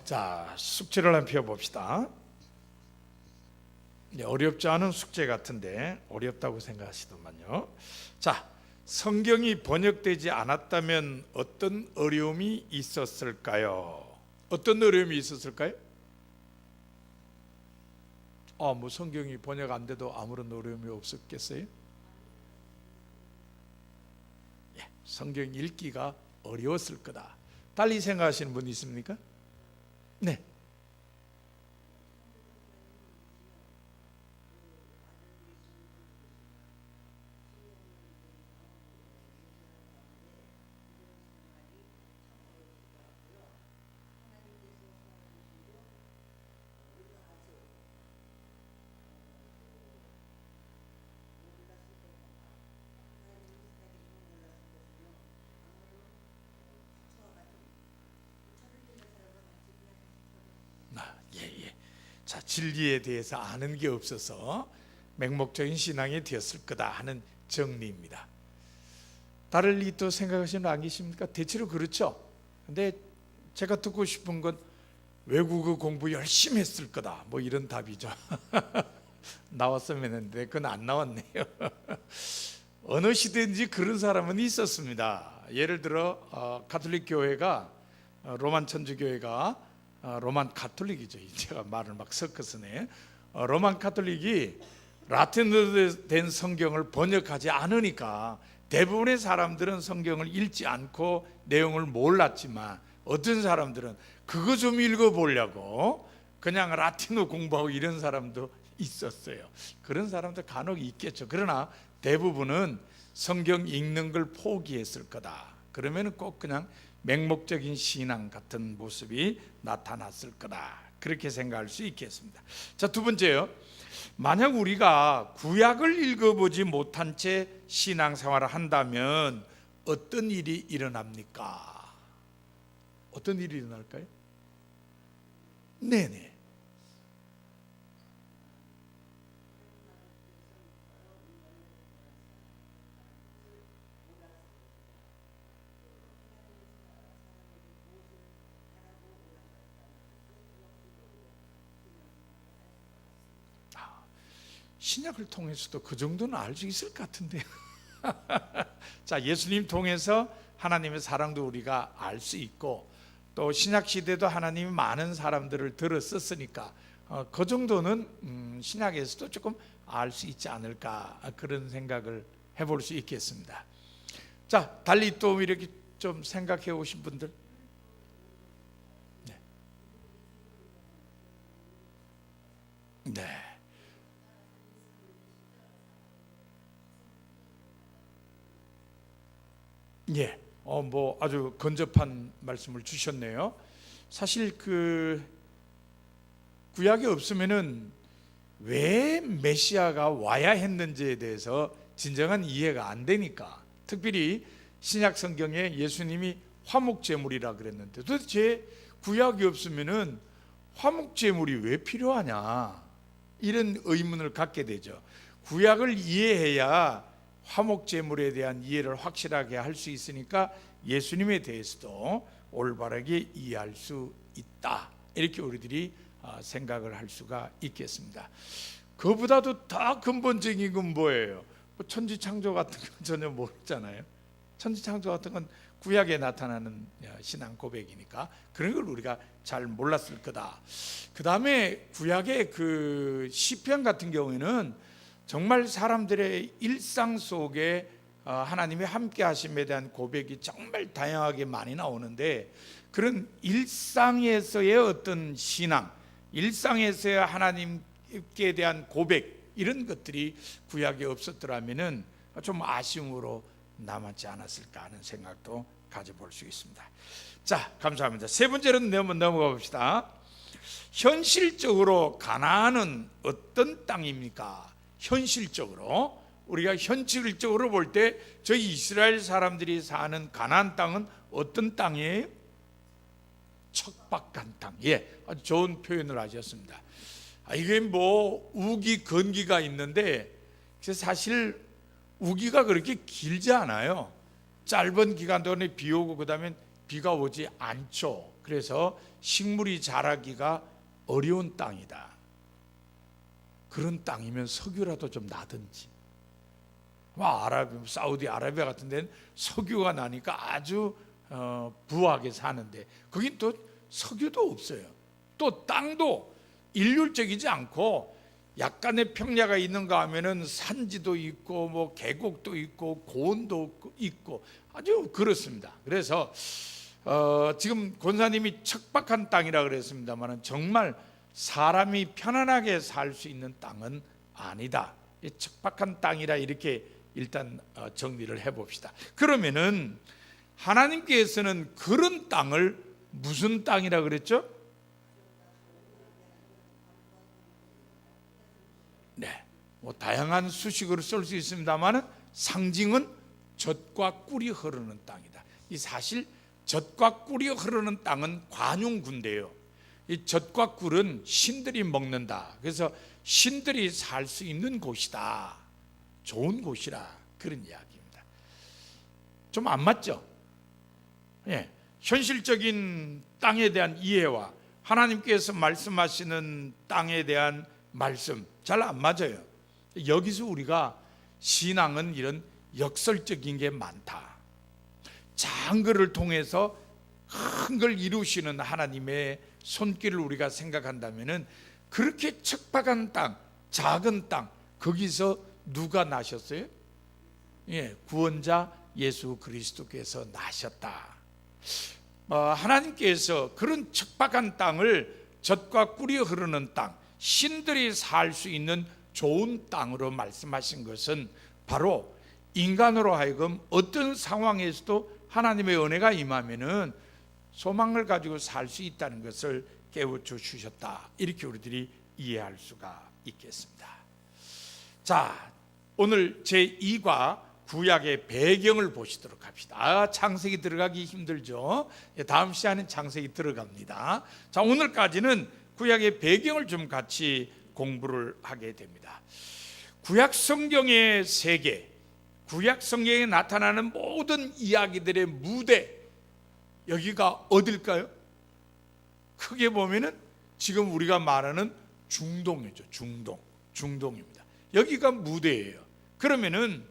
자, 숙제를 한번 펴봅시다. 어렵지 않은 숙제 같은데 어렵다고 생각하시더만요. 자, 성경이 번역되지 않았다면 어떤 어려움이 있었을까요? 어떤 어려움이 있었을까요? 뭐 성경이 번역 안 돼도 아무런 어려움이 없었겠어요? 성경 읽기가 어려웠을 거다. 달리 생각하시는 분 있습니까? 네. 예. 자, 진리에 대해서 아는 게 없어서 맹목적인 신앙이 되었을 거다 하는 정리입니다. 다른 또 생각하시는 분 안 계십니까? 대체로 그렇죠. 근데 제가 듣고 싶은 건 외국어 공부 열심히 했을 거다, 뭐 이런 답이죠. 나왔으면 했는데 그건 안 나왔네요. 어느 시대든지 그런 사람은 있었습니다. 예를 들어 가톨릭 교회가 로만 천주교회가 로만 가톨릭이죠. 제가 말을 막 섞어서네. 로만 가톨릭이 라틴어로 된 성경을 번역하지 않으니까 대부분의 사람들은 성경을 읽지 않고 내용을 몰랐지만 어떤 사람들은 그거 좀 읽어보려고 그냥 라틴어 공부하고 이런 사람도 있었어요. 그런 사람도 간혹 있겠죠. 그러나 대부분은 성경 읽는 걸 포기했을 거다. 그러면 꼭 그냥 맹목적인 신앙 같은 모습이 나타났을 거다. 그렇게 생각할 수 있겠습니다. 자, 두 번째요. 만약 우리가 구약을 읽어보지 못한 채 신앙생활을 한다면 어떤 일이 일어납니까? 어떤 일이 일어날까요? 네네. 신약을 통해서도 그 정도는 알 수 있을 것 같은데요. 자, 예수님 통해서 하나님의 사랑도 우리가 알 수 있고 또 신약 시대도 하나님이 많은 사람들을 들었었으니까 그 정도는 신약에서도 조금 알 수 있지 않을까, 그런 생각을 해볼 수 있겠습니다. 자, 달리 또 이렇게 좀 생각해 오신 분들. 네. 네. 예. 뭐 아주 근접한 말씀을 주셨네요. 사실 그 구약이 없으면은 왜 메시아가 와야 했는지에 대해서 진정한 이해가 안 되니까, 특별히 신약 성경에 예수님이 화목제물이라 그랬는데 도대체 구약이 없으면은 화목제물이 왜 필요하냐, 이런 의문을 갖게 되죠. 구약을 이해해야 화목제물에 대한 이해를 확실하게 할 수 있으니까 예수님에 대해서도 올바르게 이해할 수 있다, 이렇게 우리들이 생각을 할 수가 있겠습니다. 그보다도 더 근본적인 건 뭐예요? 천지창조 같은 건 전혀 모르잖아요. 천지창조 같은 건 구약에 나타나는 신앙 고백이니까 그런 걸 우리가 잘 몰랐을 거다. 그 다음에 구약의 그 시편 같은 경우에는 정말 사람들의 일상 속에 하나님의 함께 하심에 대한 고백이 정말 다양하게 많이 나오는데, 그런 일상에서의 어떤 신앙, 일상에서의 하나님께 대한 고백, 이런 것들이 구약에 없었더라면 좀 아쉬움으로 남았지 않았을까 하는 생각도 가져볼 수 있습니다. 자, 감사합니다. 세 번째로 넘어가 봅시다. 현실적으로 가나안은 어떤 땅입니까? 현실적으로, 우리가 현실적으로 볼 때 저희 이스라엘 사람들이 사는 가나안 땅은 어떤 땅이에요? 척박한 땅. 아주 좋은 표현을 하셨습니다. 이게 뭐 우기 건기가 있는데 사실 우기가 그렇게 길지 않아요. 짧은 기간 동안에 비 오고 그 다음에 비가 오지 않죠. 그래서 식물이 자라기가 어려운 땅이다. 그런 땅이면 석유라도 좀 나든지. 사우디아라비아 같은 데는 석유가 나니까 아주 부하게 사는데 거긴 또 석유도 없어요. 또 땅도 일률적이지 않고 약간의 평야가 있는가 하면은 산지도 있고 뭐 계곡도 있고 고원도 있고 아주 그렇습니다. 그래서 지금 권사님이 척박한 땅이라 그랬습니다만 정말 사람이 편안하게 살 수 있는 땅은 아니다. 척박한 땅이라 이렇게 일단 정리를 해봅시다. 그러면은 하나님께서는 그런 땅을 무슨 땅이라 그랬죠? 네, 뭐 다양한 수식으로 쓸 수 있습니다만 상징은 젖과 꿀이 흐르는 땅이다. 이 사실 젖과 꿀이 흐르는 땅은 관용군대요. 이 젖과 꿀은 신들이 먹는다. 그래서 신들이 살 수 있는 곳이다. 좋은 곳이라 그런 이야기입니다. 좀 안 맞죠? 예, 현실적인 땅에 대한 이해와 하나님께서 말씀하시는 땅에 대한 말씀 잘 안 맞아요. 여기서 우리가 신앙은 이런 역설적인 게 많다. 작은 것을 통해서 큰 걸 이루시는 하나님의 손길을 우리가 생각한다면은 그렇게 척박한 땅, 작은 땅 거기서 누가 나셨어요? 예, 구원자 예수 그리스도께서 나셨다. 하나님께서 그런 척박한 땅을 젖과 꿀이 흐르는 땅, 신들이 살 수 있는 좋은 땅으로 말씀하신 것은 바로 인간으로 하여금 어떤 상황에서도 하나님의 은혜가 임하면은 소망을 가지고 살 수 있다는 것을 깨우쳐 주셨다. 이렇게 우리들이 이해할 수가 있겠습니다. 자, 오늘 제2과 구약의 배경을 보시도록 합시다. 창세기 들어가기 힘들죠? 다음 시간엔 창세기 들어갑니다. 자, 오늘까지는 구약의 배경을 좀 같이 공부를 하게 됩니다. 구약 성경의 세계, 구약 성경에 나타나는 모든 이야기들의 무대, 여기가 어딜까요? 크게 보면은 지금 우리가 말하는 중동이죠. 중동입니다. 여기가 무대예요. 그러면은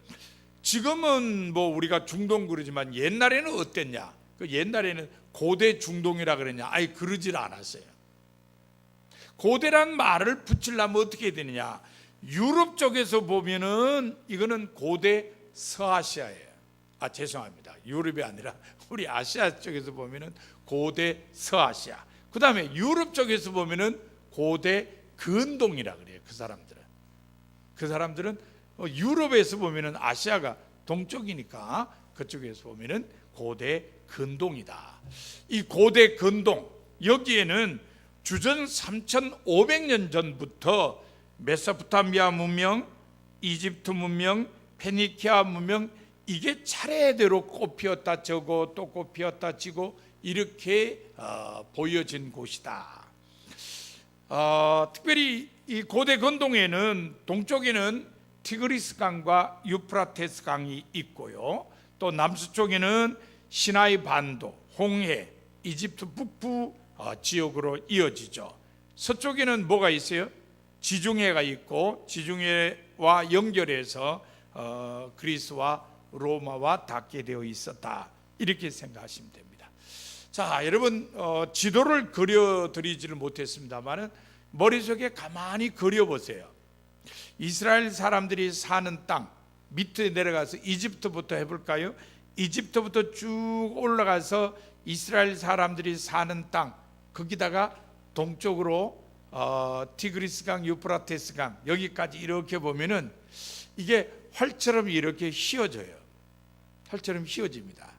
지금은 뭐 우리가 중동 그러지만 옛날에는 어땠냐? 그 옛날에는 고대 중동이라 그랬냐? 아예 그러질 않았어요. 고대란 말을 붙이려면 어떻게 해야 되느냐? 유럽 쪽에서 보면은 이거는 고대 서아시아예요. 죄송합니다. 유럽이 아니라 우리 아시아 쪽에서 보면은 고대 서아시아. 그 다음에 유럽 쪽에서 보면은 고대 근동이라 그래요. 그 사람들은 유럽에서 보면은 아시아가 동쪽이니까 그쪽에서 보면은 고대 근동이다. 이 고대 근동 여기에는 주전 3,500년 전부터 메소포타미아 문명, 이집트 문명, 페니키아 문명 이게 차례대로 꽃피었다 져고 또 꽃피었다 지고 이렇게 보여진 곳이다. 특별히 이 고대 근동에는 동쪽에는 티그리스 강과 유프라테스 강이 있고요. 또 남서쪽에는 시나이 반도, 홍해, 이집트 북부 지역으로 이어지죠. 서쪽에는 뭐가 있어요? 지중해가 있고 지중해와 연결해서 그리스와 로마와 닿게 되어 있었다. 이렇게 생각하시면 됩니다. 자, 여러분 지도를 그려드리지를 못했습니다만 머릿속에 가만히 그려보세요. 이스라엘 사람들이 사는 땅 밑에 내려가서 이집트부터 해볼까요? 이집트부터 쭉 올라가서 이스라엘 사람들이 사는 땅 거기다가 동쪽으로 티그리스강, 유프라테스강 여기까지 이렇게 보면은 이게 활처럼 이렇게 휘어져요. 활처럼 휘어집니다.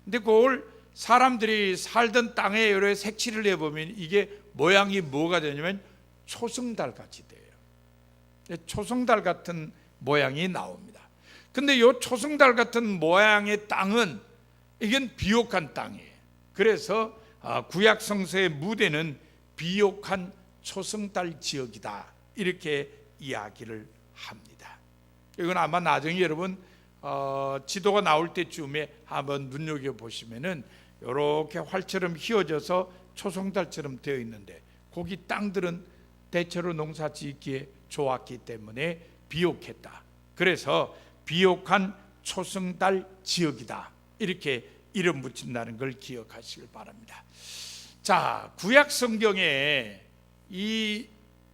근데 그걸 사람들이 살던 땅에 여러 색칠을 해보면 이게 모양이 뭐가 되냐면 초승달 같이 돼요. 초승달 같은 모양이 나옵니다. 근데 이 초승달 같은 모양의 땅은 이건 비옥한 땅이에요. 그래서 구약 성서의 무대는 비옥한 초승달 지역이다. 이렇게 이야기를 합니다. 이건 아마 나중에 여러분 지도가 나올 때쯤에 한번 눈여겨보시면은 이렇게 활처럼 휘어져서 초송달처럼 되어 있는데 거기 땅들은 대체로 농사 짓기에 좋았기 때문에 비옥했다. 그래서 비옥한 초승달 지역이다. 이렇게 이름 붙인다는 걸 기억하시길 바랍니다. 자, 구약 성경에 이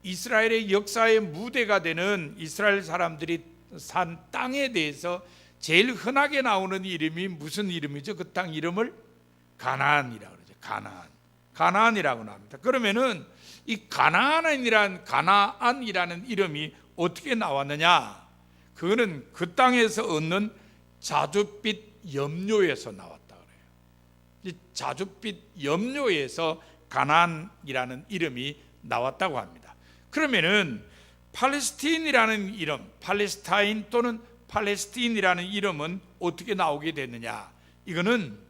이스라엘의 역사의 무대가 되는 이스라엘 사람들이 산 땅에 대해서 제일 흔하게 나오는 이름이 무슨 이름이죠? 그 땅 이름을 가나안이라고 그러죠. 가나안이라고 합니다. 그러면은 이 가나안이라는 이름이 어떻게 나왔느냐? 그거는 그 땅에서 얻는 자줏빛 염료에서 나왔다 그래요. 이 자줏빛 염료에서 가나안이라는 이름이 나왔다고 합니다. 그러면은 팔레스틴이라는 이름, 팔레스타인 또는 팔레스틴이라는 이름은 어떻게 나오게 됐느냐? 이거는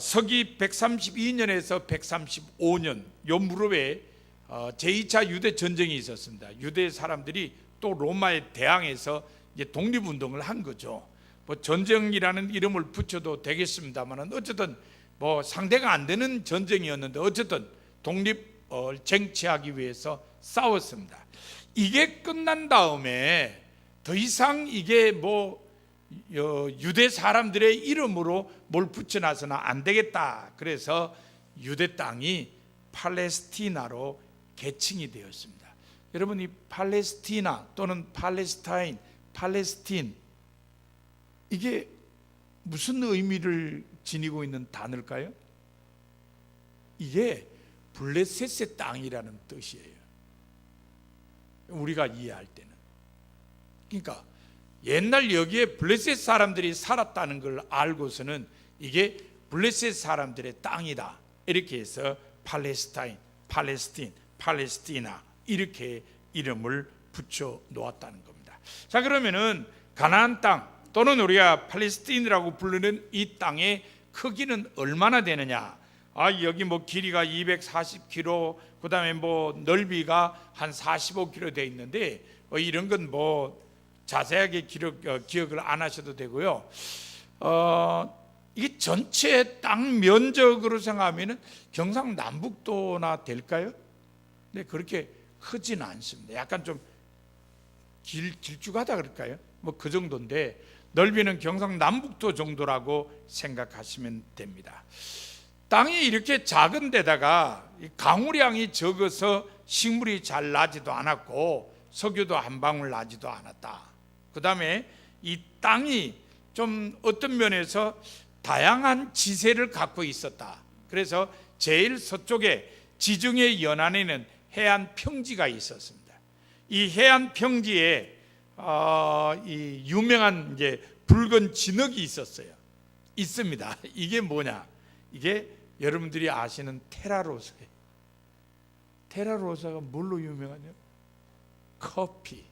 서기 132년에서 135년 요 무렵에 제2차 유대 전쟁이 있었습니다. 유대 사람들이 또 로마에 대항해서 이제 독립운동을 한 거죠. 뭐 전쟁이라는 이름을 붙여도 되겠습니다만 어쨌든 뭐 상대가 안 되는 전쟁이었는데 어쨌든 독립을 쟁취하기 위해서 싸웠습니다. 이게 끝난 다음에 더 이상 이게 뭐 유대 사람들의 이름으로 뭘 붙여놔서는 안 되겠다. 그래서 유대 땅이 팔레스티나로 개칭이 되었습니다. 여러분, 이 팔레스티나 또는 팔레스타인, 팔레스틴, 이게 무슨 의미를 지니고 있는 단어일까요? 이게 블레셋의 땅이라는 뜻이에요. 우리가 이해할 때는. 그러니까 옛날 여기에 블레셋 사람들이 살았다는 걸 알고서는 이게 블레셋 사람들의 땅이다. 이렇게 해서 팔레스타인, 팔레스틴, 팔레스티나 이렇게 이름을 붙여 놓았다는 겁니다. 자, 그러면은 가나안 땅 또는 우리가 팔레스틴이라고 부르는 이 땅의 크기는 얼마나 되느냐? 여기 뭐 길이가 240km, 그다음에 뭐 넓이가 한 45km 돼 있는데 이런 건 뭐 자세하게 기억을 안 하셔도 되고요. 이게 전체 땅 면적으로 생각하면은 경상남북도나 될까요? 네, 그렇게 크지는 않습니다. 약간 좀 길쭉하다 그럴까요? 뭐 그 정도인데 넓이는 경상남북도 정도라고 생각하시면 됩니다. 땅이 이렇게 작은 데다가 강우량이 적어서 식물이 잘 나지도 않았고 석유도 한 방울 나지도 않았다. 그 다음에 이 땅이 좀 어떤 면에서 다양한 지세를 갖고 있었다. 그래서 제일 서쪽에 지중해 연안에는 해안 평지가 있었습니다. 이 해안 평지에 이 유명한 이제 붉은 진흙이 있습니다. 이게 뭐냐? 이게 여러분들이 아시는 테라로사예요. 테라로사가 뭘로 유명하냐? 커피.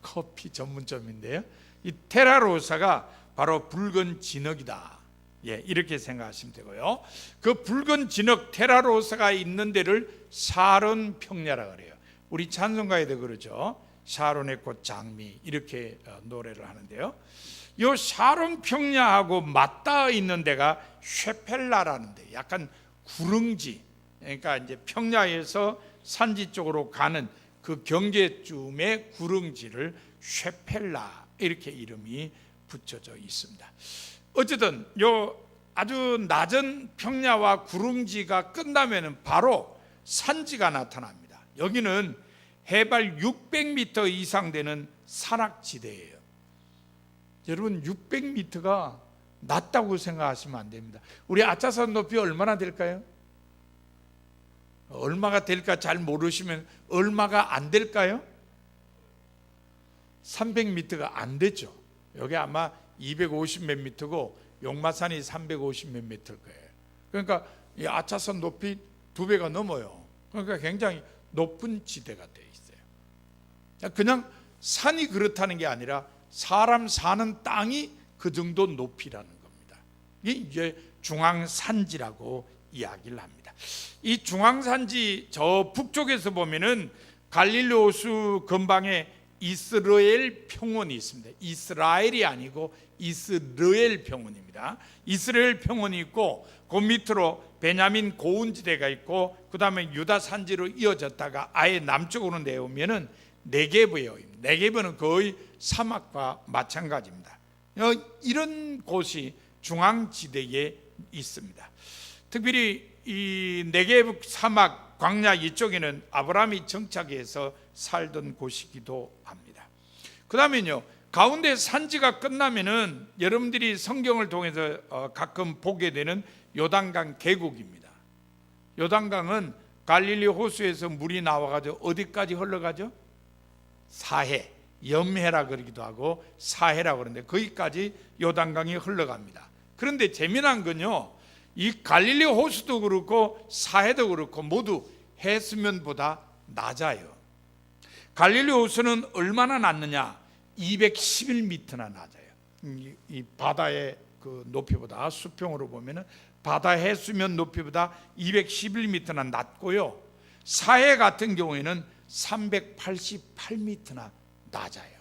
커피 전문점인데요. 이 테라로사가 바로 붉은 진흙이다. 이렇게 생각하시면 되고요. 그 붉은 진흙 테라로사가 있는 데를 샤론 평야라 그래요. 우리 찬송가에도 그러죠. 샤론의 꽃 장미 이렇게 노래를 하는데요. 이 샤론 평야하고 맞닿아 있는 데가 쉐펠라라는 데, 약간 구릉지, 그러니까 이제 평야에서 산지 쪽으로 가는 그 경계쯤의 구릉지를 쉐펠라 이렇게 이름이 붙여져 있습니다. 어쨌든 요 아주 낮은 평야와 구릉지가 끝나면은 바로 산지가 나타납니다. 여기는 해발 600m 이상 되는 산악지대예요. 여러분, 600m가 낮다고 생각하시면 안 됩니다. 우리 아차산 높이 얼마나 될까요? 얼마가 될까 잘 모르시면 얼마가 안 될까요? 300m가 안 되죠. 여기 아마 250 몇 미터고 용마산이 350 몇 미터일 거예요. 그러니까 이 아차산 높이 2배가 넘어요. 그러니까 굉장히 높은 지대가 돼 있어요. 그냥 산이 그렇다는 게 아니라 사람 사는 땅이 그 정도 높이라는 겁니다. 이게 이제 중앙산지라고 이야기를 합니다. 이 중앙산지 저 북쪽에서 보면은 갈릴리 호수 근방에 이스라엘 평원이 있습니다. 이스라엘이 아니고 이스라엘 평원입니다. 이스라엘 평원이 있고 그 밑으로 베냐민 고운지대가 있고 그 다음에 유다 산지로 이어졌다가 아예 남쪽으로 내오면은 네게브예요. 네게브는 거의 사막과 마찬가지입니다. 이런 곳이 중앙지대에 있습니다. 특별히 이 네게브 사막 광야 이쪽에는 아브라함이 정착해서 살던 곳이기도 합니다. 그 다음에요, 가운데 산지가 끝나면은 여러분들이 성경을 통해서 가끔 보게 되는 요단강 계곡입니다. 요단강은 갈릴리 호수에서 물이 나와가지고 어디까지 흘러가죠? 사해, 염해라 그러기도 하고 사해라 그러는데 거기까지 요단강이 흘러갑니다. 그런데 재미난 건요, 이 갈릴리 호수도 그렇고 사해도 그렇고 모두 해수면보다 낮아요. 갈릴리 호수는 얼마나 낮느냐? 211m나 낮아요. 이 바다의 그 높이보다, 수평으로 보면은 바다 해수면 높이보다 211m나 낮고요. 사해 같은 경우에는 388m나 낮아요.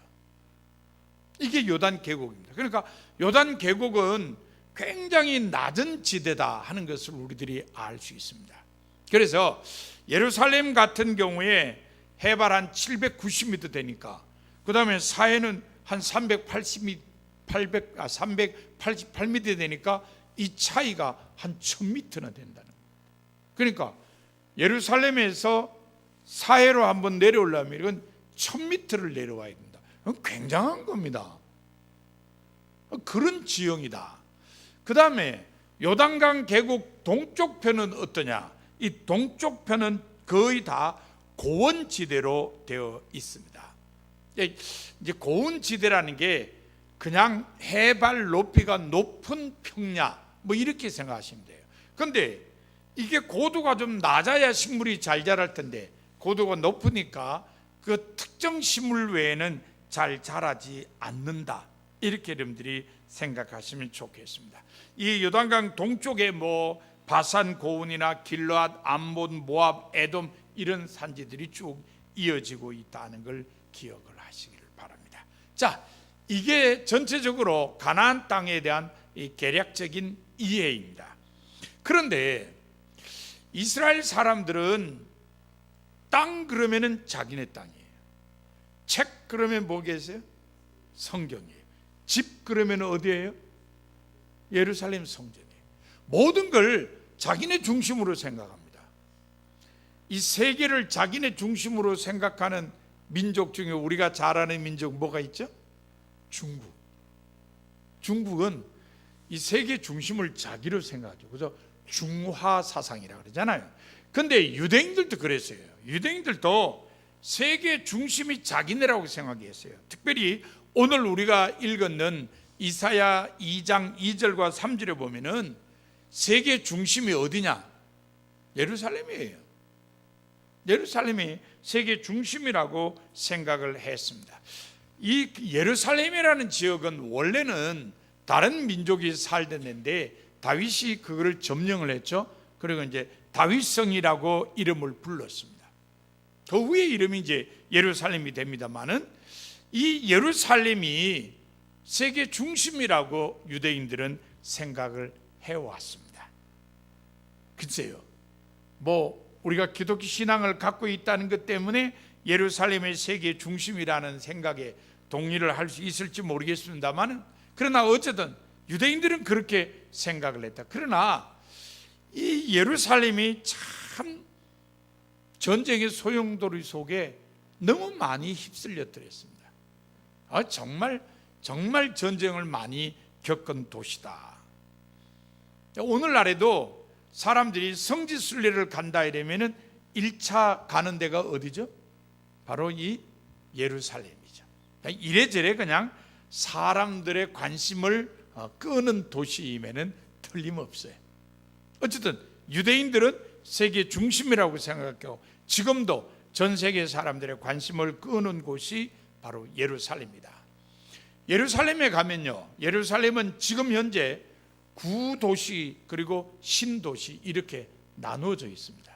이게 요단 계곡입니다. 그러니까 요단 계곡은 굉장히 낮은 지대다 하는 것을 우리들이 알 수 있습니다. 그래서 예루살렘 같은 경우에 해발 한 790m 되니까 그 다음에 사해는 한 388m 되니까 이 차이가 한 1000m나 된다는 거예요. 그러니까 예루살렘에서 사해로 한번 내려오려면 이건 1000m를 내려와야 된다. 굉장한 겁니다. 그런 지형이다. 그 다음에 요단강 계곡 동쪽 편은 어떠냐? 이 동쪽 편은 거의 다 고원지대로 되어 있습니다. 이제 고원지대라는 게 그냥 해발 높이가 높은 평야 뭐 이렇게 생각하시면 돼요. 그런데 이게 고도가 좀 낮아야 식물이 잘 자랄 텐데 고도가 높으니까 그 특정 식물 외에는 잘 자라지 않는다. 이렇게 여러분들이 생각하시면 좋겠습니다. 이 요단강 동쪽에 뭐 바산 고운이나 길르앗, 암몬, 모압, 에돔 이런 산지들이 쭉 이어지고 있다는 걸 기억을 하시기를 바랍니다. 자, 이게 전체적으로 가나안 땅에 대한 이 개략적인 이해입니다. 그런데 이스라엘 사람들은 땅 그러면은 자기네 땅이에요. 책 그러면 뭐겠어요? 성경이에요. 집 그러면 어디예요? 예루살렘 성전이에요. 모든 걸 자기네 중심으로 생각합니다. 이 세계를 자기네 중심으로 생각하는 민족 중에 우리가 잘 아는 민족 뭐가 있죠? 중국. 중국은 이 세계 중심을 자기로 생각하죠. 그래서 중화 사상이라고 그러잖아요. 근데 유대인들도 그랬어요. 유대인들도 세계 중심이 자기네라고 생각했어요. 특별히 오늘 우리가 읽었는 이사야 2장 2절과 3절에 보면은 세계 중심이 어디냐? 예루살렘이에요. 예루살렘이 세계 중심이라고 생각을 했습니다. 이 예루살렘이라는 지역은 원래는 다른 민족이 살던 데인데 다윗이 그거를 점령을 했죠. 그리고 이제 다윗성이라고 이름을 불렀습니다. 그 후에 이름이 이제 예루살렘이 됩니다만은 이 예루살렘이 세계 중심이라고 유대인들은 생각을 해왔습니다. 글쎄요, 뭐 우리가 기독교 신앙을 갖고 있다는 것 때문에 예루살렘의 세계 중심이라는 생각에 동의를 할 수 있을지 모르겠습니다만, 그러나 어쨌든 유대인들은 그렇게 생각을 했다. 그러나 이 예루살렘이 참 전쟁의 소용돌이 속에 너무 많이 휩쓸렸더랬습니다. 정말 전쟁을 많이 겪은 도시다. 오늘날에도 사람들이 성지순례를 간다 이러면은 1차 가는 데가 어디죠? 바로 이 예루살렘이죠. 이래저래 그냥 사람들의 관심을 끄는 도시임에는 틀림없어요. 어쨌든 유대인들은 세계 중심이라고 생각하고 지금도 전 세계 사람들의 관심을 끄는 곳이 바로 예루살렘입니다. 예루살렘에 가면요, 예루살렘은 지금 현재 구도시 그리고 신도시 이렇게 나누어져 있습니다.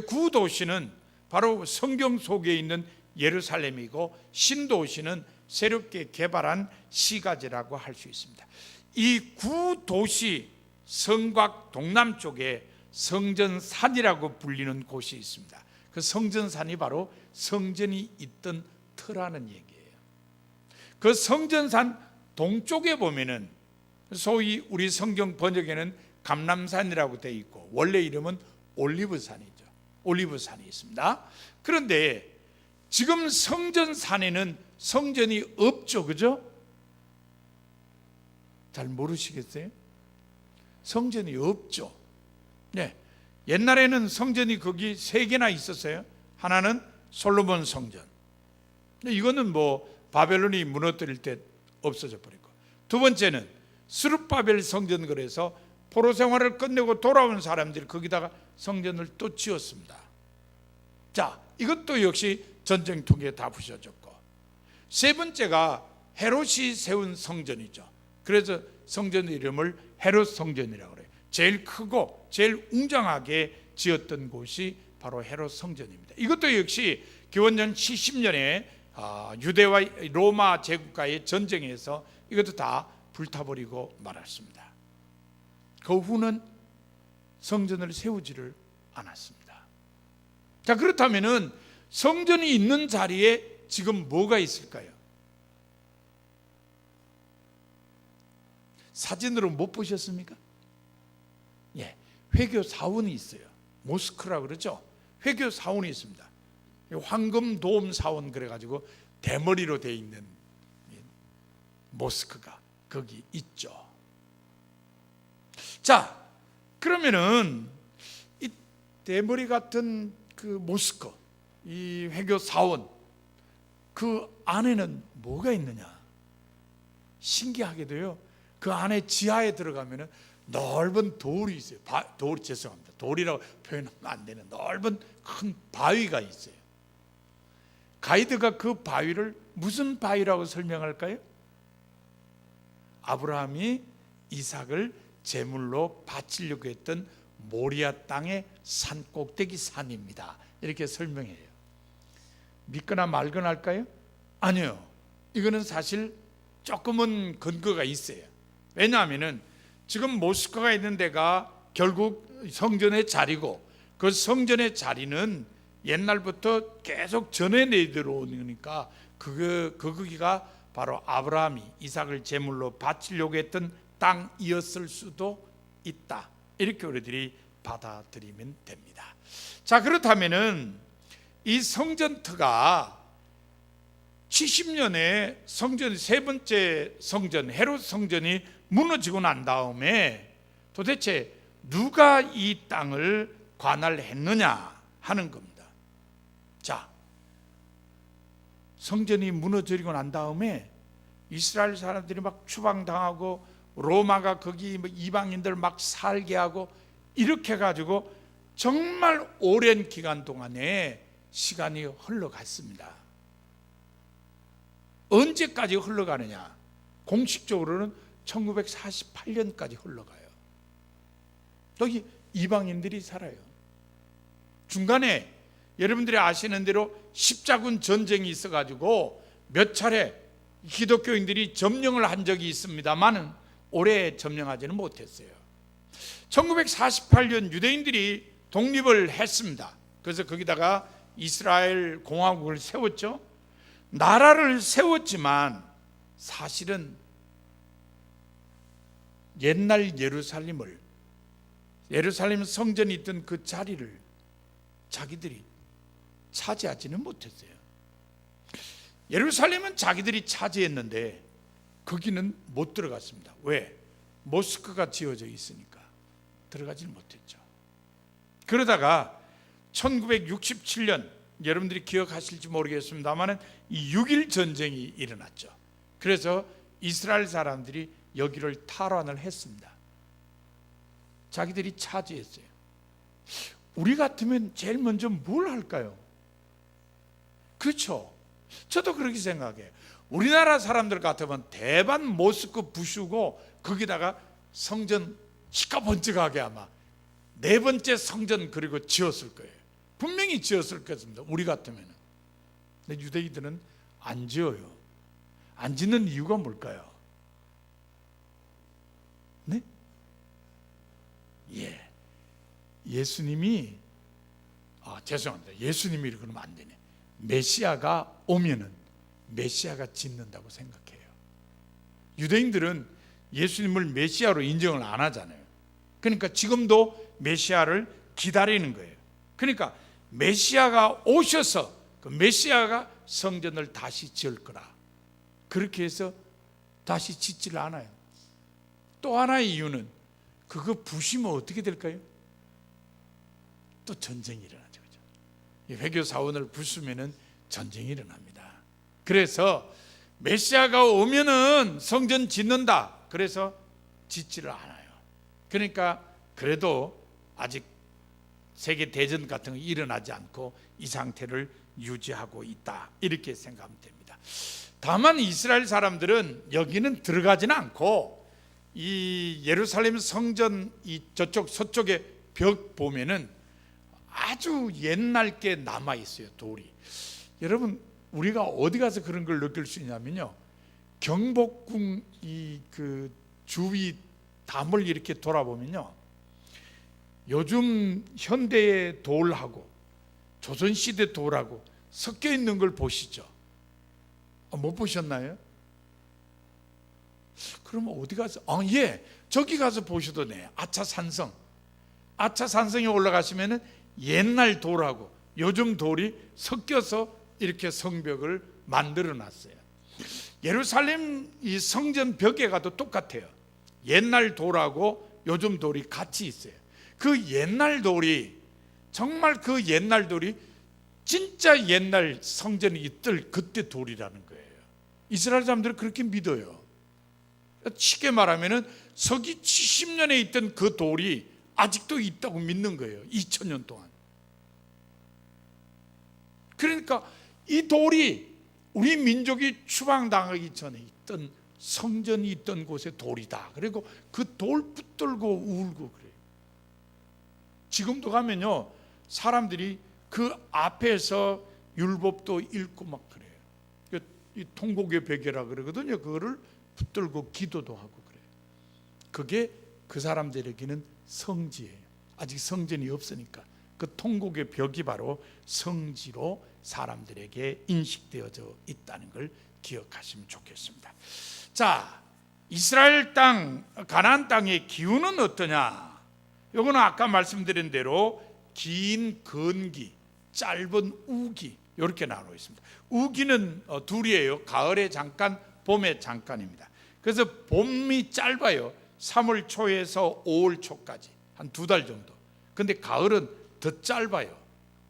구도시는 바로 성경 속에 있는 예루살렘이고 신도시는 새롭게 개발한 시가지라고 할 수 있습니다. 이 구도시 성곽 동남쪽에 성전산이라고 불리는 곳이 있습니다. 그 성전산이 바로 성전이 있던 터라는 얘기예요. 그 성전산 동쪽에 보면은 소위 우리 성경 번역에는 감람산이라고 되어 있고 원래 이름은 올리브산이죠. 올리브산이 있습니다. 그런데 지금 성전산에는 성전이 없죠, 그죠? 잘 모르시겠어요? 성전이 없죠. 네, 옛날에는 성전이 거기 3개나 있었어요. 하나는 솔로몬 성전. 이거는 뭐 바벨론이 무너뜨릴 때 없어져 버리고, 두 번째는 스룹바벨 성전, 그래서 포로 생활을 끝내고 돌아온 사람들이 거기다가 성전을 또 지었습니다. 자, 이것도 역시 전쟁통에 다 부셔졌고, 세 번째가 헤롯이 세운 성전이죠. 그래서 성전 이름을 헤롯 성전이라고 그래요. 제일 크고 제일 웅장하게 지었던 곳이 바로 헤롯 성전입니다. 이것도 역시 기원전 70년에 유대와 로마 제국과의 전쟁에서 이것도 다 불타버리고 말았습니다. 그 후는 성전을 세우지를 않았습니다. 자, 그렇다면은 성전이 있는 자리에 지금 뭐가 있을까요? 사진으로 못 보셨습니까? 예, 회교 사원이 있어요. 모스크라고 그러죠. 회교 사원이 있습니다. 황금 도움 사원 그래가지고 대머리로 되어 있는 모스크가 거기 있죠. 자, 그러면은 이 대머리 같은 그 모스크, 이 회교 사원, 그 안에는 뭐가 있느냐? 신기하게도요, 그 안에 지하에 들어가면은 넓은 돌이 있어요. 죄송합니다. 돌이라고 표현하면 안 되는 넓은 큰 바위가 있어요. 가이드가 그 바위를 무슨 바위라고 설명할까요? 아브라함이 이삭을 제물로 바치려고 했던 모리아 땅의 산 꼭대기 산입니다. 이렇게 설명해요. 믿거나 말거나 할까요? 아니요. 이거는 사실 조금은 근거가 있어요. 왜냐하면은 지금 모스크가 있는 데가 결국 성전의 자리고, 그 성전의 자리는 옛날부터 계속 전해 내려오니까 거기가 바로 아브라함이 이삭을 제물로 바치려고 했던 땅이었을 수도 있다. 이렇게 우리들이 받아들이면 됩니다. 자, 그렇다면은 이 성전터가 70년에 성전, 세 번째 성전 헤롯 성전이 무너지고 난 다음에 도대체 누가 이 땅을 관할했느냐 하는 겁니다. 자, 성전이 무너지고 난 다음에 이스라엘 사람들이 막 추방당하고 로마가 거기 이방인들 막 살게 하고 이렇게 해가지고 정말 오랜 기간 동안에 시간이 흘러갔습니다. 언제까지 흘러가느냐? 공식적으로는 1948년까지 흘러가요. 여기 이방인들이 살아요. 중간에 여러분들이 아시는 대로 십자군 전쟁이 있어가지고 몇 차례 기독교인들이 점령을 한 적이 있습니다만은 오래 점령하지는 못했어요. 1948년 유대인들이 독립을 했습니다. 그래서 거기다가 이스라엘 공화국을 세웠죠. 나라를 세웠지만 사실은 옛날 예루살렘 성전이 있던 그 자리를 자기들이 차지하지는 못했어요. 예루살렘은 자기들이 차지했는데 거기는 못 들어갔습니다. 왜? 모스크가 지어져 있으니까 들어가질 못했죠. 그러다가 1967년, 여러분들이 기억하실지 모르겠습니다만 이 6.1 전쟁이 일어났죠. 그래서 이스라엘 사람들이 여기를 탈환을 했습니다. 자기들이 차지했어요. 우리 같으면 제일 먼저 뭘 할까요? 그렇죠. 저도 그렇게 생각해요. 우리나라 사람들 같으면 대반 모스크 부수고 거기다가 성전 시가번쩍하게 아마 4번째 성전 그리고 지었을 거예요. 분명히 지었을 것입니다. 우리 같으면. 근데 유대인들은 안 지어요. 안 짓는 이유가 뭘까요? 네? 예수님이 죄송합니다. 예수님이 그러면 안 되네. 메시아가 오면은 메시아가 짓는다고 생각해요. 유대인들은 예수님을 메시아로 인정을 안 하잖아요. 그러니까 지금도 메시아를 기다리는 거예요. 그러니까 메시아가 오셔서 그 메시아가 성전을 다시 지을 거라, 그렇게 해서 다시 짓질 않아요. 또 하나의 이유는 그거 부시면 어떻게 될까요? 또 전쟁이 일어나죠. 그죠? 회교 사원을 부수면은 전쟁이 일어납니다. 그래서 메시아가 오면은 성전 짓는다, 그래서 짓지를 않아요. 그러니까 그래도 아직 세계 대전 같은 거 일어나지 않고 이 상태를 유지하고 있다, 이렇게 생각하면 됩니다. 다만 이스라엘 사람들은 여기는 들어가지는 않고 이 예루살렘 성전 이 저쪽 서쪽에 벽 보면은 아주 옛날 게 남아 있어요. 돌이. 여러분, 우리가 어디 가서 그런 걸 느낄 수 있냐면요, 경복궁 이 그 주위 담을 이렇게 돌아보면요, 요즘 현대의 돌하고 조선시대 돌하고 섞여 있는 걸 보시죠? 못 보셨나요? 그러면 어디 가서 저기 가서 보셔도 돼요. 아차산성. 아차산성에 올라가시면은 옛날 돌하고 요즘 돌이 섞여서 이렇게 성벽을 만들어 놨어요. 예루살렘 이 성전 벽에 가도 똑같아요. 옛날 돌하고 요즘 돌이 같이 있어요. 그 옛날 돌이, 정말 그 옛날 돌이 진짜 옛날 성전이 있던 그때 돌이라는 거예요. 이스라엘 사람들은 그렇게 믿어요. 쉽게 말하면은 서기 70년에 있던 그 돌이 아직도 있다고 믿는 거예요. 2000년 동안. 그러니까 이 돌이 우리 민족이 추방당하기 전에 있던 성전이 있던 곳의 돌이다. 그리고 그 돌 붙들고 울고 그래요. 지금도 가면요, 사람들이 그 앞에서 율법도 읽고 막 그래요. 이 통곡의 베개라 그러거든요. 그거를 붙들고 기도도 하고 그래요. 그게 그 사람들에게는 성지예요. 아직 성전이 없으니까 그 통곡의 벽이 바로 성지로 사람들에게 인식되어져 있다는 걸 기억하시면 좋겠습니다. 자, 이스라엘 땅, 가나안 땅의 기후는 어떠냐? 이거는 아까 말씀드린 대로 긴 건기, 짧은 우기, 이렇게 나누어 있습니다. 우기는 둘이에요. 가을에 잠깐, 봄에 잠깐입니다. 그래서 봄이 짧아요. 3월 초에서 5월 초까지 한 2달 정도. 근데 가을은 더 짧아요.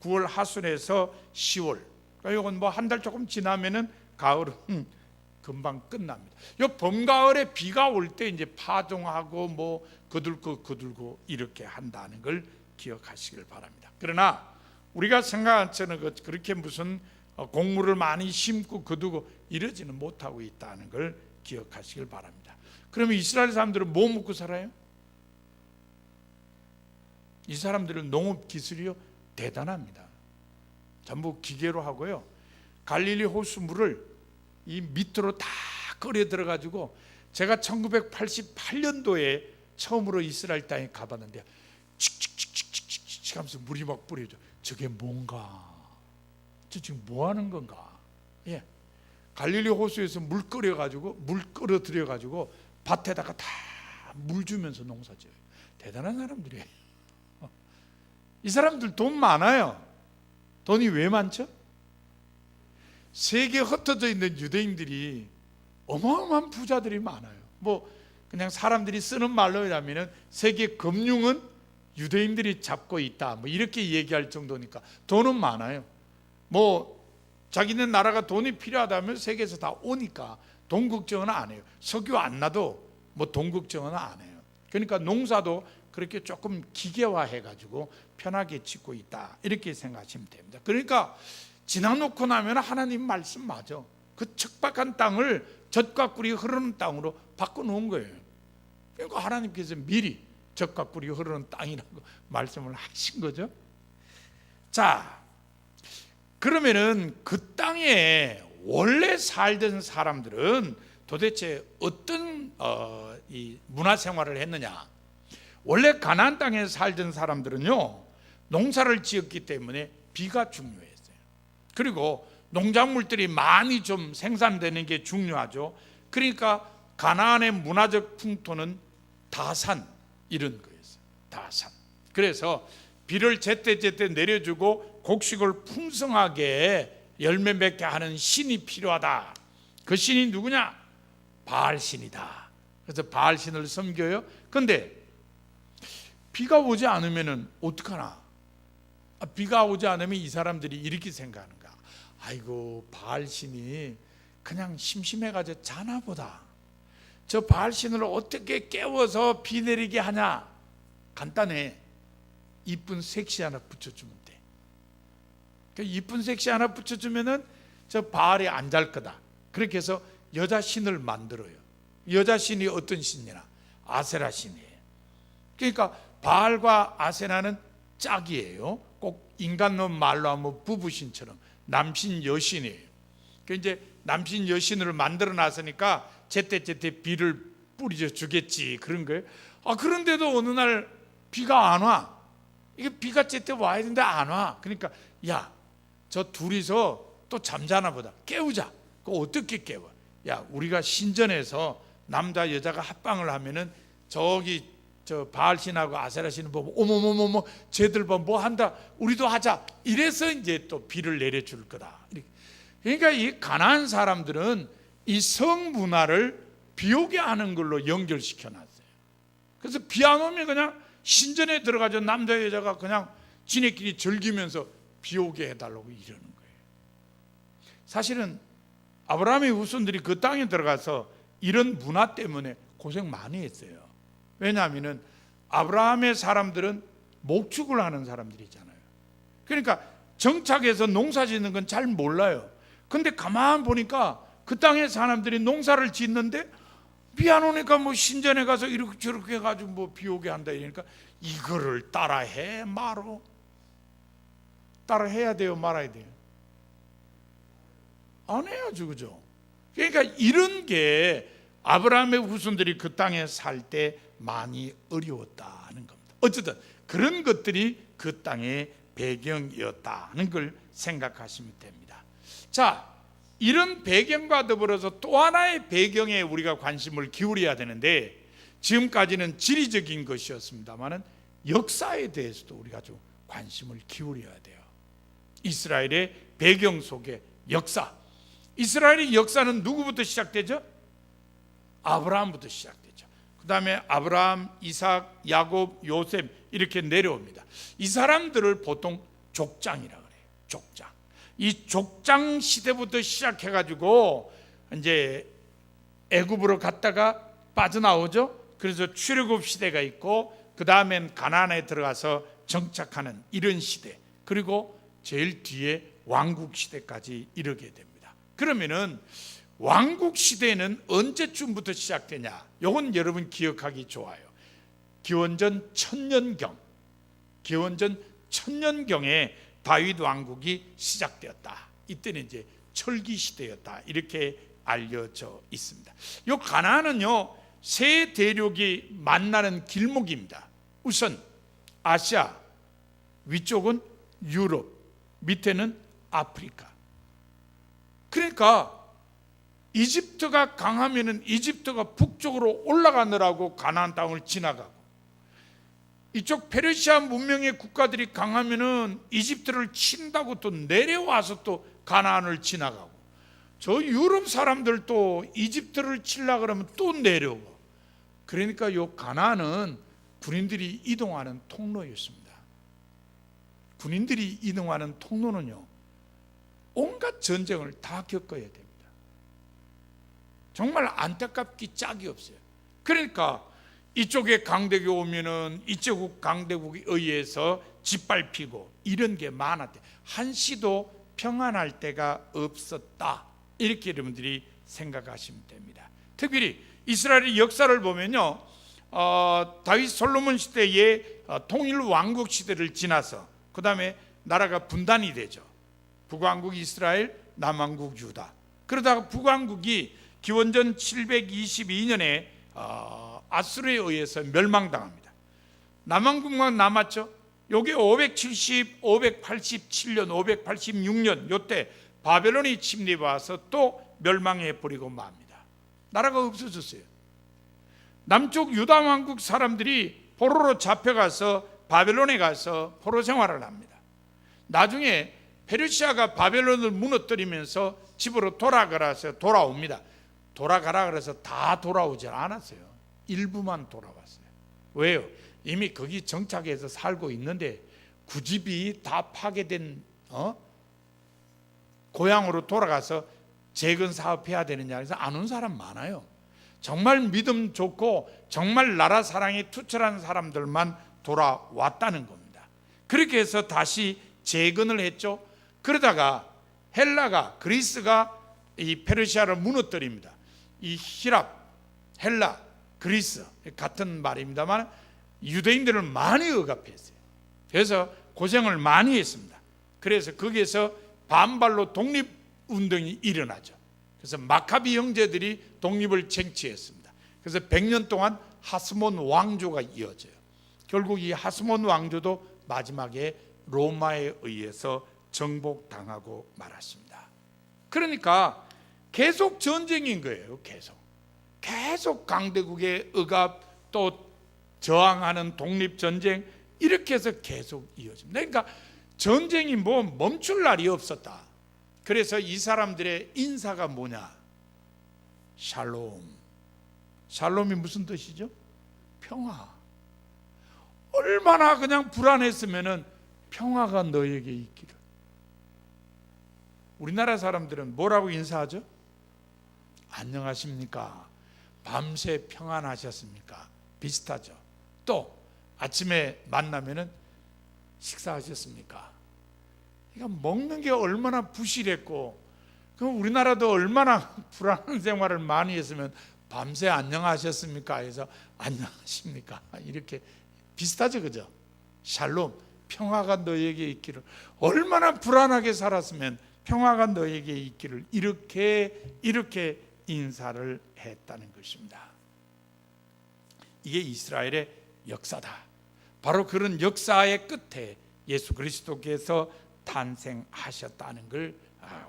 9월 하순에서 10월. 그러니까 이건 뭐 한 달 조금 지나면은 가을은 금방 끝납니다. 요 봄, 가을에 비가 올 때 이제 파종하고 뭐 거들고 이렇게 한다는 걸 기억하시길 바랍니다. 그러나 우리가 생각한 것처럼 그렇게 무슨 곡물을 많이 심고 거두고 이러지는 못하고 있다는 걸 기억하시길 바랍니다. 그러면 이스라엘 사람들은 뭐 먹고 살아요? 이 사람들은 농업 기술이요 대단합니다. 전부 기계로 하고요. 갈릴리 호수 물을 이 밑으로 다 끓여 들어가지고, 제가 1988년도에 처음으로 이스라엘 땅에 가봤는데 칙칙칙칙칙칙 하면서 물이 막 뿌려져. 저게 뭔가, 저 지금 뭐 하는 건가? 갈릴리 호수에서 물 끓여 들여가지고 밭에다가 다 물 주면서 농사져요. 대단한 사람들이에요. 이 사람들 돈 많아요. 돈이 왜 많죠? 세계에 흩어져 있는 유대인들이 어마어마한 부자들이 많아요. 뭐 그냥 사람들이 쓰는 말로라면은 세계 금융은 유대인들이 잡고 있다, 뭐 이렇게 얘기할 정도니까 돈은 많아요. 뭐 자기네 나라가 돈이 필요하다면 세계에서 다 오니까 돈 걱정은 안 해요. 석유 안 나도 뭐 돈 걱정은 안 해요. 그러니까 농사도 그렇게 조금 기계화해가지고 편하게 짓고 있다, 이렇게 생각하시면 됩니다. 그러니까 지나놓고 나면 하나님 말씀 맞아. 그 척박한 땅을 젖과 꿀이 흐르는 땅으로 바꿔놓은 거예요. 그러니까 하나님께서 미리 젖과 꿀이 흐르는 땅이라고 말씀을 하신 거죠. 자, 그러면은 그 땅에 원래 살던 사람들은 도대체 어떤 이 문화 생활을 했느냐? 원래 가나안 땅에 살던 사람들은요, 농사를 지었기 때문에 비가 중요했어요. 그리고 농작물들이 많이 좀 생산되는 게 중요하죠. 그러니까 가나안의 문화적 풍토는 다산, 이런 거였어요. 다산. 그래서 비를 제때제때 내려주고 곡식을 풍성하게 열매 맺게 하는 신이 필요하다. 그 신이 누구냐? 바알신이다. 그래서 바알신을 섬겨요. 근데 비가 오지 않으면 어떡하나? 비가 오지 않으면 이 사람들이 이렇게 생각하는 거야. 아이고, 바알신이 그냥 심심해가지고 자나 보다. 저 바알신을 어떻게 깨워서 비 내리게 하냐? 간단해. 이쁜 색시 하나 붙여주면 돼. 그 이쁜 색시 하나 붙여주면은 저 바알이 안 잘 거다. 그렇게 해서 여자 신을 만들어요. 여자 신이 어떤 신이냐? 아세라 신이에요. 그러니까 바알과 아세라는 짝이에요. 꼭 인간놈 말로 하면 부부신처럼 남신 여신이에요. 그 이제 남신 여신을 만들어 놨으니까 제때제때 비를 뿌리져 주겠지, 그런 거예요. 그런데도 어느 날 비가 안 와. 이게 비가 제때 와야 되는데 안 와. 그러니까 야, 저 둘이서 또 잠자나 보다. 깨우자. 그거 어떻게 깨워? 야, 우리가 신전에서 남자 여자가 합방을 하면은 저기 저 바알신하고 아세라신을 보고 어머머머머 쟤들 봐 뭐 한다, 우리도 하자. 이래서 이제 또 비를 내려줄 거다. 그러니까 이 가나안 사람들은 이 성문화를 비 오게 하는 걸로 연결시켜 놨어요. 그래서 비 안 오면 그냥 신전에 들어가서 남자 여자가 그냥 지네끼리 즐기면서 비 오게 해달라고 이러는 거예요. 사실은 아브라함의 후손들이 그 땅에 들어가서 이런 문화 때문에 고생 많이 했어요. 왜냐하면 아브라함의 사람들은 목축을 하는 사람들이잖아요. 그러니까 정착해서 농사 짓는 건 잘 몰라요. 근데 가만 보니까 그 땅의 사람들이 농사를 짓는데 비 안 오니까 뭐 신전에 가서 이렇게 저렇게 해가지고 뭐 비 오게 한다 이러니까 이거를 따라해 말어? 따라해야 돼요, 말아야 돼요? 안 해야죠, 그죠? 그러니까 이런 게 아브라함의 후손들이 그 땅에 살 때 많이 어려웠다는 겁니다. 어쨌든 그런 것들이 그 땅의 배경이었다는 걸 생각하시면 됩니다. 자, 이런 배경과 더불어서 또 하나의 배경에 우리가 관심을 기울여야 되는데, 지금까지는 지리적인 것이었습니다만 역사에 대해서도 우리가 좀 관심을 기울여야 돼요. 이스라엘의 배경 속의 역사. 이스라엘의 역사는 누구부터 시작되죠? 아브라함부터 시작되죠. 그 다음에 아브라함, 이삭, 야곱, 요셉 이렇게 내려옵니다. 이 사람들을 보통 족장이라고 그래요. 족장. 이 족장 시대부터 시작해가지고 이제 애굽으로 갔다가 빠져나오죠. 그래서 출애굽 시대가 있고 그 다음엔 가나안에 들어가서 정착하는 이런 시대, 그리고 제일 뒤에 왕국 시대까지 이르게 됩니다. 그러면은 왕국 시대는 언제쯤부터 시작되냐? 이건 여러분 기억하기 좋아요. 기원전 1000년경, 기원전 1000년경에 다윗 왕국이 시작되었다. 이때는 이제 철기 시대였다. 이렇게 알려져 있습니다. 이 가나안은요, 세 대륙이 만나는 길목입니다. 우선 아시아, 위쪽은 유럽, 밑에는 아프리카. 그러니까 이집트가 강하면은 이집트가 북쪽으로 올라가느라고 가나안 땅을 지나가고, 이쪽 페르시아 문명의 국가들이 강하면은 이집트를 친다고 또 내려와서 또 가나안을 지나가고, 저 유럽 사람들도 이집트를 치려고 그러면 또 내려오고. 그러니까 요 가나안은 군인들이 이동하는 통로였습니다. 군인들이 이동하는 통로는요, 온갖 전쟁을 다 겪어야 됩니다. 정말 안타깝기 짝이 없어요. 그러니까 이쪽에 강대국이 오면은 이쪽 강대국에 의해서 짓밟히고 이런 게 많았대. 한시도 평안할 때가 없었다. 이렇게 여러분들이 생각하시면 됩니다. 특별히 이스라엘의 역사를 보면요, 다윗 솔로몬 시대의 통일 왕국 시대를 지나서 그 다음에 나라가 분단이 되죠. 북왕국 이스라엘, 남왕국 유다. 그러다가 북왕국이 기원전 722년에 아수르에 의해서 멸망당합니다. 남왕국만 남았죠. 요게 570, 587년, 586년 요때 바벨론이 침입해 와서 또 멸망해 버리고 맙니다. 나라가 없어졌어요. 남쪽 유다 왕국 사람들이 포로로 잡혀가서 바벨론에 가서 포로 생활을 합니다. 나중에 페르시아가 바벨론을 무너뜨리면서 집으로 돌아가라서 돌아옵니다. 돌아가라 그래서 다 돌아오지 않았어요. 일부만 돌아왔어요. 왜요? 이미 거기 정착해서 살고 있는데 그 집이 다 파괴된 고향으로 돌아가서 재건 사업해야 되느냐 해서 안 온 사람 많아요. 정말 믿음 좋고 정말 나라 사랑에 투철한 사람들만 돌아왔다는 겁니다. 그렇게 해서 다시 재건을 했죠. 그러다가 헬라가, 그리스가 이 페르시아를 무너뜨립니다. 이 히랍, 헬라, 그리스 같은 말입니다만 유대인들을 많이 억압했어요. 그래서 고생을 많이 했습니다. 그래서 거기에서 반발로 독립운동이 일어나죠. 그래서 마카비 형제들이 독립을 쟁취했습니다. 그래서 100년 동안 하스몬 왕조가 이어져요. 결국 이 하스몬 왕조도 마지막에 로마에 의해서 정복당하고 말았습니다. 그러니까 계속 전쟁인 거예요. 계속 강대국의 억압, 또 저항하는 독립전쟁, 이렇게 해서 계속 이어집니다. 그러니까 전쟁이 뭐 멈출 날이 없었다. 그래서 이 사람들의 인사가 뭐냐? 샬롬. 샬롬이 무슨 뜻이죠? 평화. 얼마나 그냥 불안했으면은 평화가 너에게 있기를. 우리나라 사람들은 뭐라고 인사하죠? 안녕하십니까? 밤새 평안하셨습니까? 비슷하죠. 또 아침에 만나면은 식사하셨습니까? 그러니까 먹는 게 얼마나 부실했고, 그럼 우리나라도 얼마나 불안한 생활을 많이 했으면 밤새 안녕하셨습니까? 해서 안녕하십니까? 이렇게 비슷하죠, 그죠? 샬롬, 평화가 너에게 있기를. 얼마나 불안하게 살았으면 평화가 너에게 있기를. 이렇게 인사를 했다는 것입니다. 이게 이스라엘의 역사다. 바로 그런 역사의 끝에 예수 그리스도께서 탄생하셨다는 걸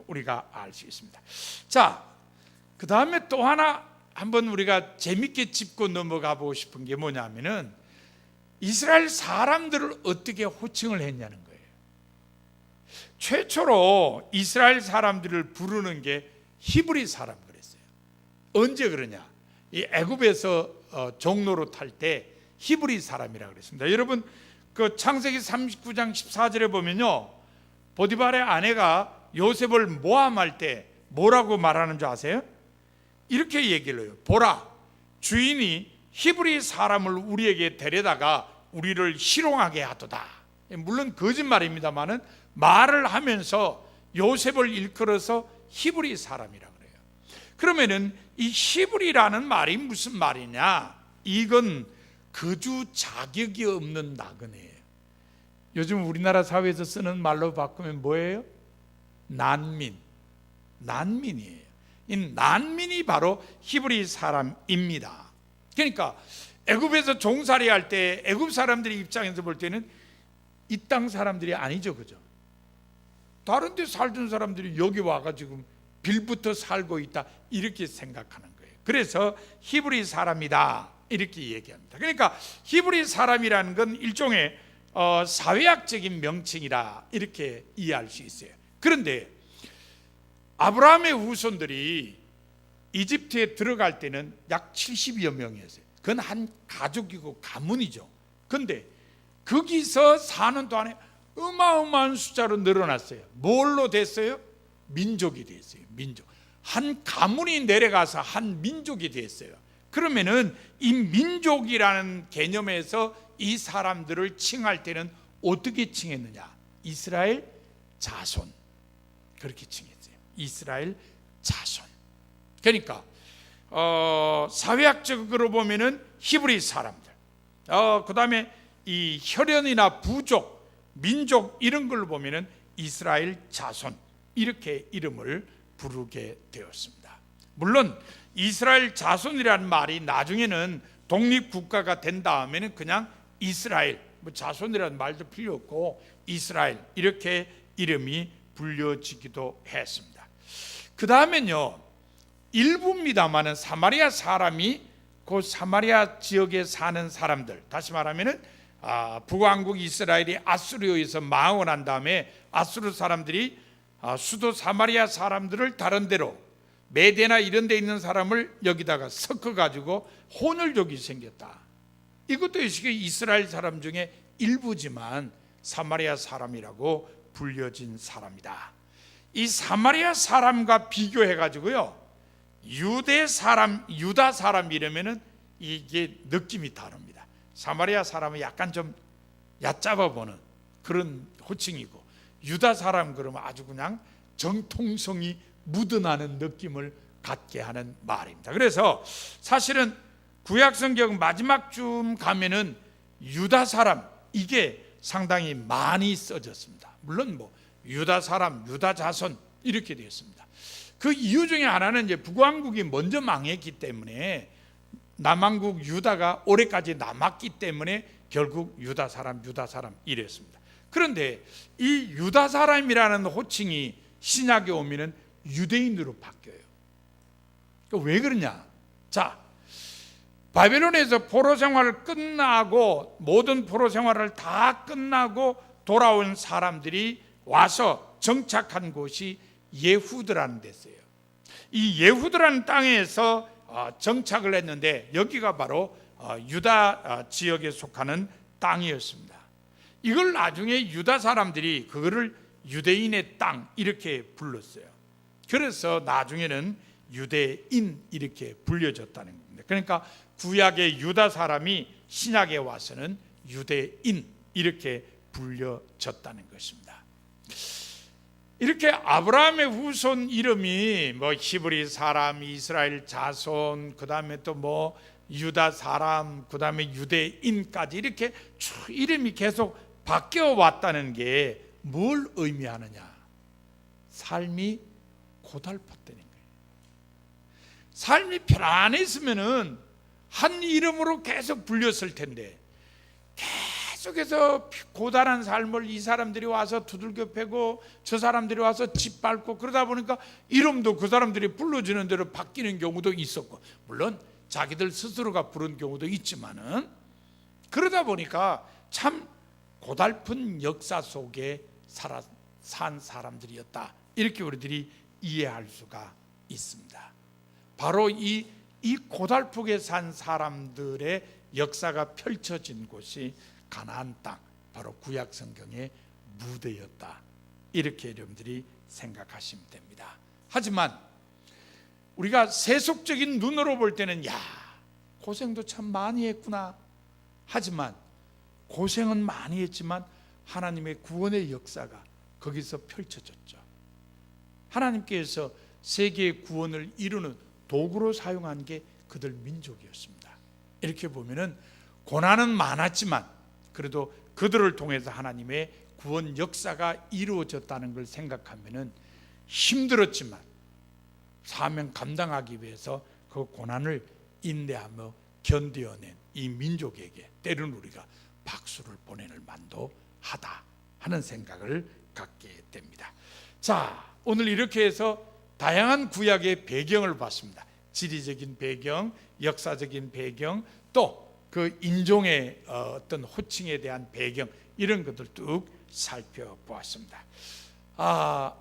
우리가 알 수 있습니다. 자, 그 다음에 또 하나 한번 우리가 재밌게 짚고 넘어가 보고 싶은 게 뭐냐면은 이스라엘 사람들을 어떻게 호칭을 했냐는 거예요. 최초로 이스라엘 사람들을 부르는 게 히브리 사람 그랬어요. 언제 그러냐? 이 애굽에서 종로로 탈 때 히브리 사람이라고 그랬습니다. 여러분 그 창세기 39장 14절에 보면요, 보디발의 아내가 요셉을 모함할 때 뭐라고 말하는 줄 아세요? 이렇게 얘기를 해요. 보라, 주인이 히브리 사람을 우리에게 데려다가 우리를 희롱하게 하도다. 물론 거짓말입니다만은 말을 하면서 요셉을 일컬어서 히브리 사람이라고 그래요. 그러면은 이 히브리라는 말이 무슨 말이냐? 이건 거주 자격이 없는 나그네예요. 요즘 우리나라 사회에서 쓰는 말로 바꾸면 뭐예요? 난민이에요. 이 난민이 바로 히브리 사람입니다. 그러니까 애굽에서 종살이 할 때 애굽 사람들의 입장에서 볼 때는 이 땅 사람들이 아니죠, 그죠? 다른 데 살던 사람들이 여기 와가지고 빌부터 살고 있다, 이렇게 생각하는 거예요. 그래서 히브리 사람이다 이렇게 얘기합니다. 그러니까 히브리 사람이라는 건 일종의 사회학적인 명칭이라 이렇게 이해할 수 있어요. 그런데 아브라함의 후손들이 이집트에 들어갈 때는 약 70여 명이었어요. 그건 한 가족이고 가문이죠. 그런데 거기서 사는 동안에 어마어마한 숫자로 늘어났어요. 뭘로 됐어요? 민족이 됐어요. 민족. 한 가문이 내려가서 한 민족이 됐어요. 그러면은 이 민족이라는 개념에서 이 사람들을 칭할 때는 어떻게 칭했느냐? 이스라엘 자손, 그렇게 칭했어요. 이스라엘 자손. 그러니까 사회학적으로 보면은 히브리 사람들, 그 다음에 이 혈연이나 부족, 민족 이런 걸로 보면은 이스라엘 자손, 이렇게 이름을 부르게 되었습니다. 물론 이스라엘 자손이라는 말이 나중에는 독립국가가 된 다음에는 그냥 이스라엘, 자손이라는 말도 필요 없고 이스라엘 이렇게 이름이 불려지기도 했습니다. 그 다음엔요, 일부입니다마는 사마리아 사람이 그 사마리아 지역에 사는 사람들, 다시 말하면은 북왕국 이스라엘이 아수르에서 망하고 난 다음에 아수르 사람들이 수도 사마리아 사람들을 다른 데로 메대나 이런 데 있는 사람을 여기다가 섞어가지고 혼혈족이 생겼다. 이것도 이스라엘 사람 중에 일부지만 사마리아 사람이라고 불려진 사람이다. 이 사마리아 사람과 비교해가지고요, 유대 사람, 유다 사람 이러면은 이게 느낌이 다릅니다. 사마리아 사람은 약간 좀 얕잡아 보는 그런 호칭이고, 유다 사람 그러면 아주 그냥 정통성이 묻어나는 느낌을 갖게 하는 말입니다. 그래서 사실은 구약성경 마지막쯤 가면은 유다 사람 이게 상당히 많이 써졌습니다. 물론 유다 사람, 유다 자손 이렇게 되었습니다. 그 이유 중에 하나는 이제 북왕국이 먼저 망했기 때문에 남왕국 유다가 오래까지 남았기 때문에 결국 유다 사람 이랬습니다. 그런데 이 유다 사람이라는 호칭이 신약에 오면은 유대인으로 바뀌어요. 왜 그러냐? 자, 바벨론에서 포로 생활을 끝나고 모든 포로 생활을 다 끝나고 돌아온 사람들이 와서 정착한 곳이 예후드라는 데였어요. 이 예후드라는 땅에서 정착을 했는데 여기가 바로 유다 지역에 속하는 땅이었습니다. 이걸 나중에 유다 사람들이 그거를 유대인의 땅 이렇게 불렀어요. 그래서 나중에는 유대인 이렇게 불려졌다는 겁니다. 그러니까 구약의 유다 사람이 신약에 와서는 유대인 이렇게 불려졌다는 것입니다. 이렇게 아브라함의 후손 이름이 히브리 사람, 이스라엘 자손, 그 다음에 또 유다 사람, 그 다음에 유대인까지 이렇게 쭉 이름이 계속 바뀌어 왔다는 게 뭘 의미하느냐? 삶이 고달팠다는 거예요. 삶이 편안했으면은 한 이름으로 계속 불렸을 텐데 계속해서 고단한 삶을 이 사람들이 와서 두들겨 패고 저 사람들이 와서 짓밟고 그러다 보니까 이름도 그 사람들이 불러주는 대로 바뀌는 경우도 있었고, 물론 자기들 스스로가 부른 경우도 있지만은 그러다 보니까 참 고달픈 역사 속에 산 사람들이었다, 이렇게 우리들이 이해할 수가 있습니다. 바로 이 고달프게 산 사람들의 역사가 펼쳐진 곳이 가나안 땅, 바로 구약 성경의 무대였다, 이렇게 여러분들이 생각하시면 됩니다. 하지만 우리가 세속적인 눈으로 볼 때는 고생도 참 많이 했구나. 하지만 고생은 많이 했지만 하나님의 구원의 역사가 거기서 펼쳐졌죠. 하나님께서 세계의 구원을 이루는 도구로 사용한 게 그들 민족이었습니다. 이렇게 보면은 고난은 많았지만 그래도 그들을 통해서 하나님의 구원 역사가 이루어졌다는 걸 생각하면은 힘들었지만 사명 감당하기 위해서 그 고난을 인내하며 견뎌낸 이 민족에게 때로는 우리가 박수를 보내는 만도 하다 하는 생각을 갖게 됩니다. 자, 오늘 이렇게 해서 다양한 구약의 배경을 봤습니다. 지리적인 배경, 역사적인 배경, 또 그 인종의 어떤 호칭에 대한 배경, 이런 것들 쭉 살펴보았습니다.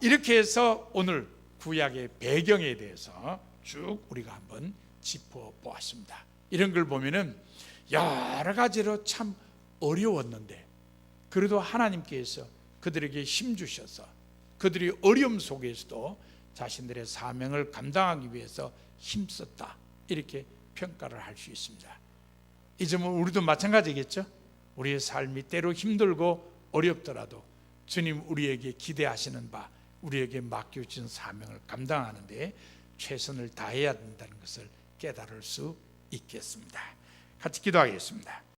이렇게 해서 오늘 구약의 배경에 대해서 쭉 우리가 한번 짚어보았습니다. 이런 걸 보면은 여러 가지로 참 어려웠는데 그래도 하나님께서 그들에게 힘 주셔서 그들이 어려움 속에서도 자신들의 사명을 감당하기 위해서 힘썼다, 이렇게 평가를 할 수 있습니다. 이 점은 우리도 마찬가지겠죠. 우리의 삶이 때로 힘들고 어렵더라도 주님 우리에게 기대하시는 바, 우리에게 맡겨진 사명을 감당하는 데 최선을 다해야 된다는 것을 깨달을 수 있겠습니다. 같이 기도하겠습니다.